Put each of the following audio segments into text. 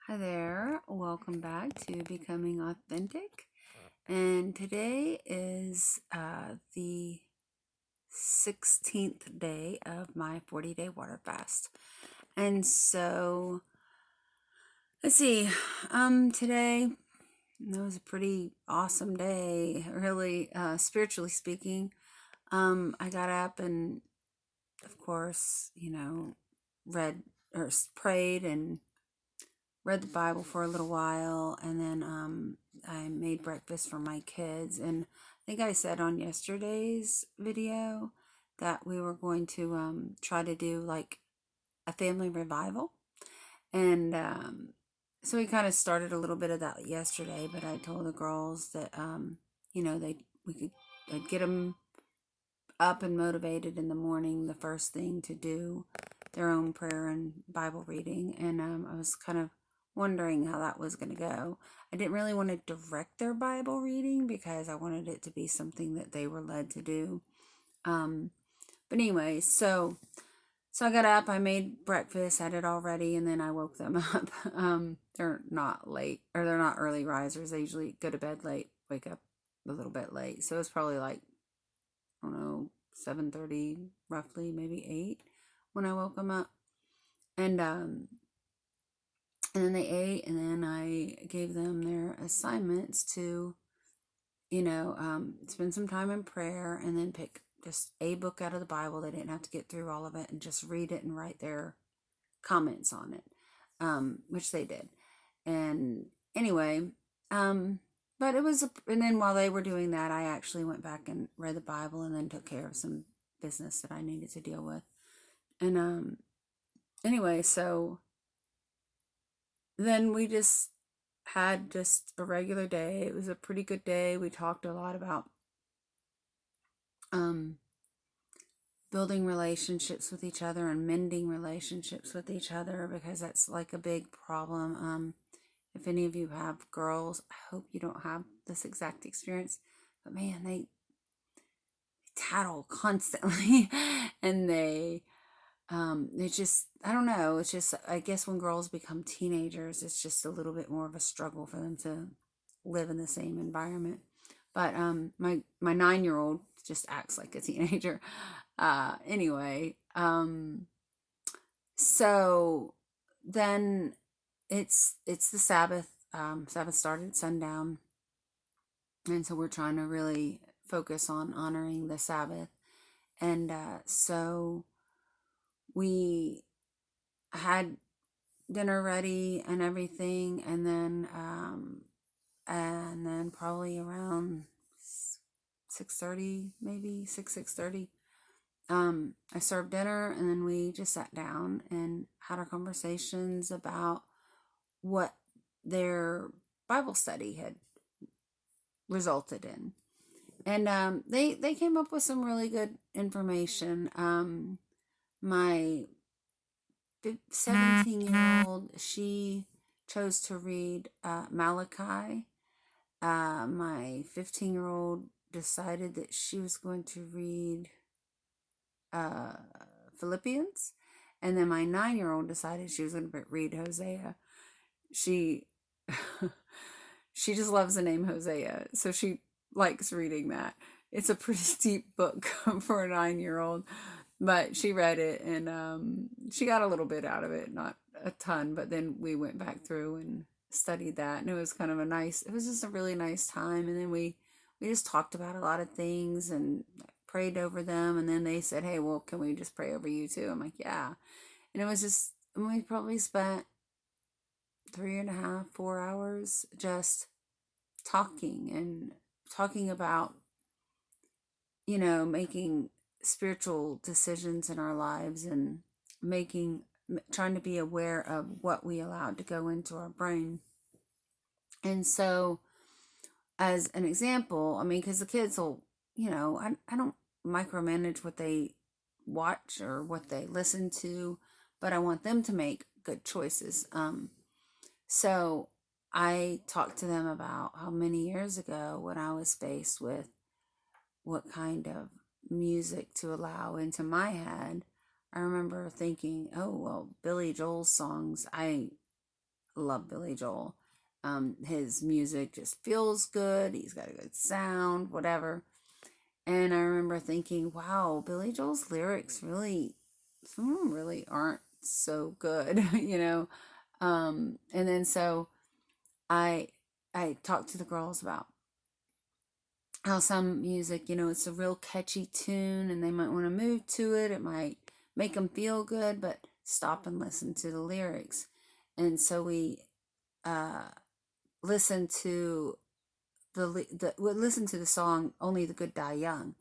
Hi there, welcome back to Becoming Authentic. And today is the 16th day of my 40-day water fast. And so, let's see, today that was a pretty awesome day, really, spiritually speaking. I got up and, of course, read or prayed and read the Bible for a little while, and then I made breakfast for my kids. And I think I said on yesterday's video that we were going to try to do like a family revival. And so we kind of started a little bit of that yesterday, but I told the girls that, we could I'd get them up and motivated in the morning, the first thing to do their own prayer and Bible reading. And I was kind of wondering how that was going to go. I didn't really want to direct their Bible reading because I wanted it to be something that they were led to do. But anyway, so I got up, I made breakfast, had it all ready, and then I woke them up. They're not late, or they're not early risers. They usually go to bed late, wake up a little bit late. So it's probably like, I don't know, 7:30, roughly, maybe 8 when I woke them up. And then they ate, and then I gave them their assignments to, spend some time in prayer and then pick just a book out of the Bible. They didn't have to get through all of it and just read it and write their comments on it, which they did. And anyway, but it was, and then while they were doing that, I actually went back and read the Bible and then took care of some business that I needed to deal with. And anyway, so then we just had just a regular day. It was a pretty good day. We talked a lot about um, building relationships with each other and mending relationships with each other, because that's like a big problem. If any of you have girls, I hope you don't have this exact experience, but man, they tattle constantly and they just, I don't know, it's just, I guess when girls become teenagers, it's just a little bit more of a struggle for them to live in the same environment. But my 9-year-old just acts like a teenager. Anyway, so then it's the Sabbath. Sabbath started at sundown, and so we're trying to really focus on honoring the Sabbath. And so we had dinner ready and everything, and then probably around 6:30, maybe 6:30, I served dinner, and then we just sat down and had our conversations about what their Bible study had resulted in. And they came up with some really good information. My 17-year-old, she chose to read Malachi. My 15-year-old decided that she was going to read uh, Philippians. And then my 9-year-old decided she was going to read Hosea. She she just loves the name Hosea, so she likes reading that. It's a pretty deep book for a 9-year-old, but she read it, and she got a little bit out of it, not a ton. But then we went back through and studied that, and it was kind of a nice. It was just a really nice time. And then we just talked about a lot of things and prayed over them. And then they said, "Hey, well, can we just pray over you too?" I'm like, "Yeah." And it was just, we probably spent 3.5, 4 hours just talking about, making spiritual decisions in our lives, and trying to be aware of what we allowed to go into our brain. And so, as an example, I mean, because the kids will, I don't micromanage what they watch or what they listen to, but I want them to make good choices. So I talked to them about how many years ago, when I was faced with what kind of music to allow into my head, I remember thinking, oh, well, Billy Joel's songs, love Billy Joel. His music just feels good. He's got a good sound, whatever. And I remember thinking, wow, Billy Joel's lyrics really, some of them really aren't so good, you know. And then so I I talked to the girls about how some music, it's a real catchy tune and they might want to move to it. It might make them feel good, but stop and listen to the lyrics. And so uh, listened to we listened to the song "Only the Good Die Young."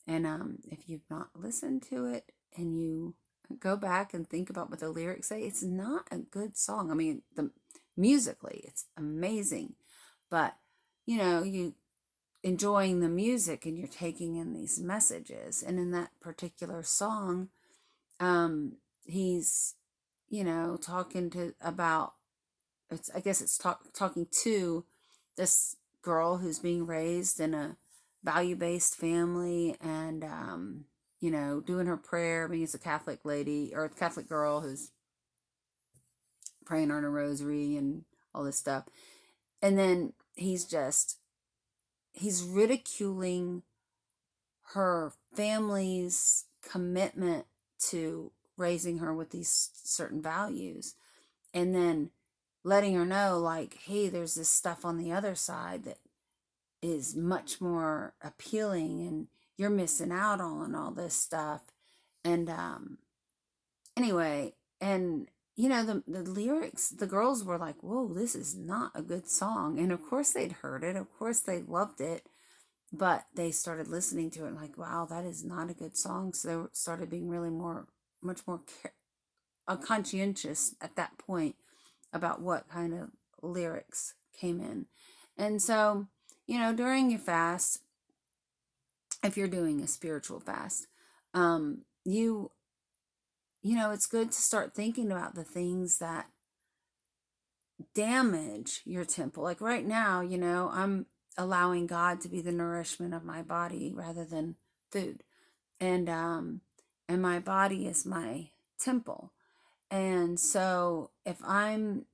And if you've not listened to it and you go back and think about what the lyrics say, it's not a good song. I mean, musically, it's amazing, but you enjoying the music and you're taking in these messages. And in that particular song, he's talking to about it's I guess it's talking to this girl who's being raised in a value-based family, and doing her prayer. I mean, it's a Catholic lady or a Catholic girl who's praying on a rosary and all this stuff. And then he's ridiculing her family's commitment to raising her with these certain values, and then letting her know, like, hey, there's this stuff on the other side that is much more appealing and you're missing out on all this stuff. And anyway, and the lyrics, the girls were like, whoa, this is not a good song. And of course they'd heard it, of course they loved it, but they started listening to it and like, wow, that is not a good song. So they started being really much more conscientious at that point about what kind of lyrics came in. And so, during your fast, if you're doing a spiritual fast, you it's good to start thinking about the things that damage your temple. Like right now, I'm allowing God to be the nourishment of my body rather than food. And my body is my temple. And so if I'm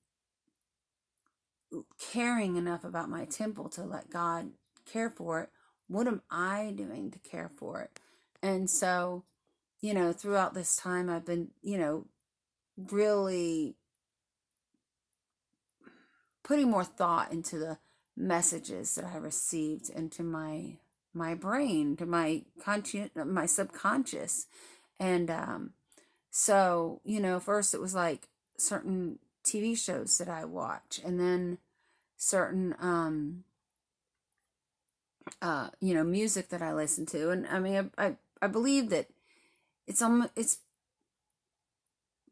caring enough about my temple to let God care for it, what am I doing to care for it? And so, throughout this time, I've been, really putting more thought into the messages that I received into my brain, to my my subconscious. And so, first it was like certain TV shows that I watch, and then certain music that I listen to. And I mean, I believe that it's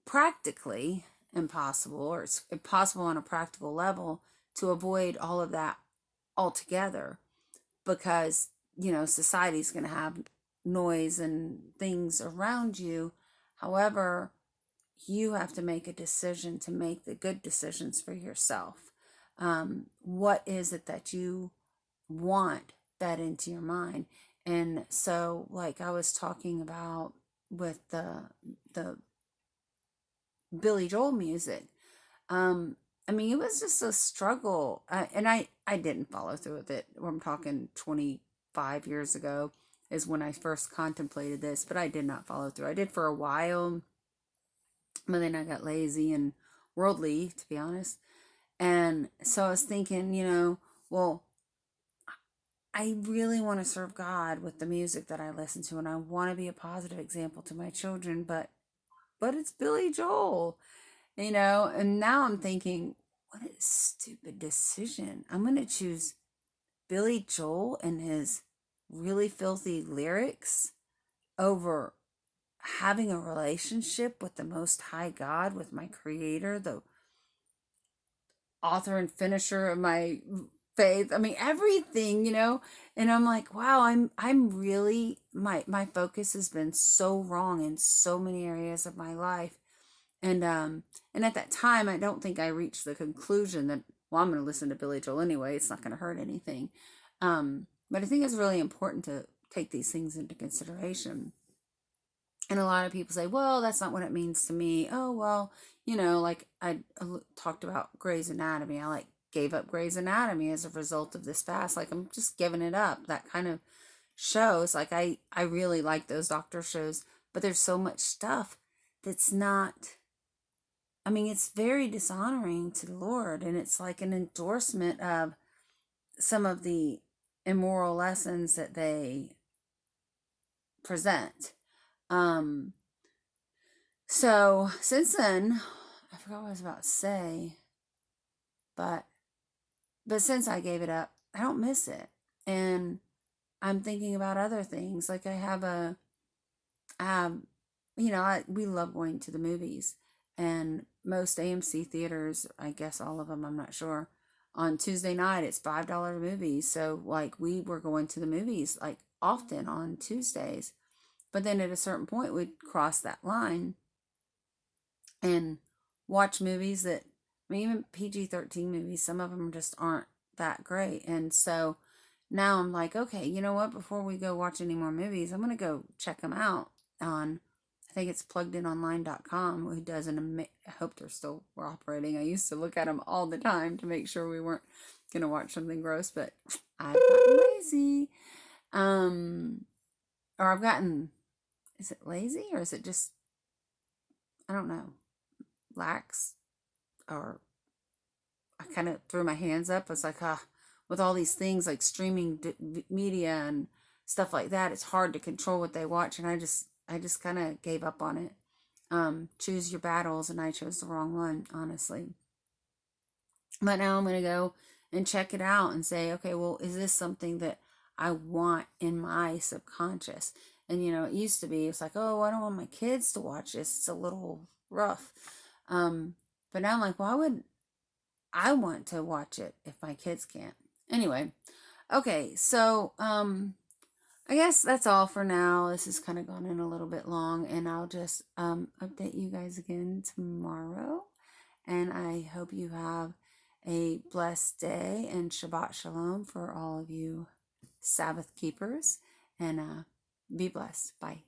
practically impossible, or it's impossible on a practical level, to avoid all of that altogether, because society's going to have noise and things around you. However, you have to make a decision to make the good decisions for yourself. What is it that you want fed into your mind? And so, like I was talking about with the Billy Joel music, I mean, it was just a struggle, and I didn't follow through with it. I'm talking 25 years ago is when I first contemplated this, but I did not follow through. I did for a while, but then I got lazy and worldly, to be honest. And so I was thinking, well, I really want to serve God with the music that I listen to, and I want to be a positive example to my children, but it's Billy Joel, and now I'm thinking, what a stupid decision. I'm going to choose Billy Joel and his really filthy lyrics over having a relationship with the Most High God, with my Creator, the author and finisher of my faith. I mean, everything, and I'm like, wow, I'm really, my focus has been so wrong in so many areas of my life. And at that time, I don't think I reached the conclusion that, well, I'm going to listen to Billy Joel anyway. It's not going to hurt anything. But I think it's really important to take these things into consideration. And a lot of people say, well, that's not what it means to me. Oh, well, like I talked about Grey's Anatomy. I like gave up Grey's Anatomy as a result of this fast. Like I'm just giving it up. That kind of shows. Like I really like those doctor shows, but there's so much stuff that's not, I mean, it's very dishonoring to the Lord, and it's like an endorsement of some of the immoral lessons that they present. Um, so since then, I forgot what I was about to say, but since I gave it up, I don't miss it. And I'm thinking about other things. Like I have, we love going to the movies, and most AMC theaters, I guess all of them, I'm not sure. On Tuesday night, it's $5 movies. So like we were going to the movies like often on Tuesdays, but then at a certain point we'd cross that line and watch movies that, I mean, even PG-13 movies, some of them just aren't that great. And so now I'm like, okay, you know what? Before we go watch any more movies, I'm going to go check them out on, I think it's pluggedinonline.com, who does I hope they're still operating. I used to look at them all the time to make sure we weren't going to watch something gross, but I've gotten lazy. Or I've gotten, is it lazy or is it just, I don't know, lax? Or I kind of threw my hands up. I was like, with all these things like streaming media and stuff like that, it's hard to control what they watch. And I just kind of gave up on it. Choose your battles, and I chose the wrong one, honestly. But now I'm going to go and check it out and say, okay, well, is this something that I want in my subconscious? And, it used to be, it's like, oh, I don't want my kids to watch this. It's a little rough. But now I'm like, why would I want to watch it if my kids can't? Anyway, okay, so I guess that's all for now. This has kind of gone in a little bit long, and I'll just update you guys again tomorrow. And I hope you have a blessed day, and Shabbat Shalom for all of you Sabbath keepers. And be blessed. Bye.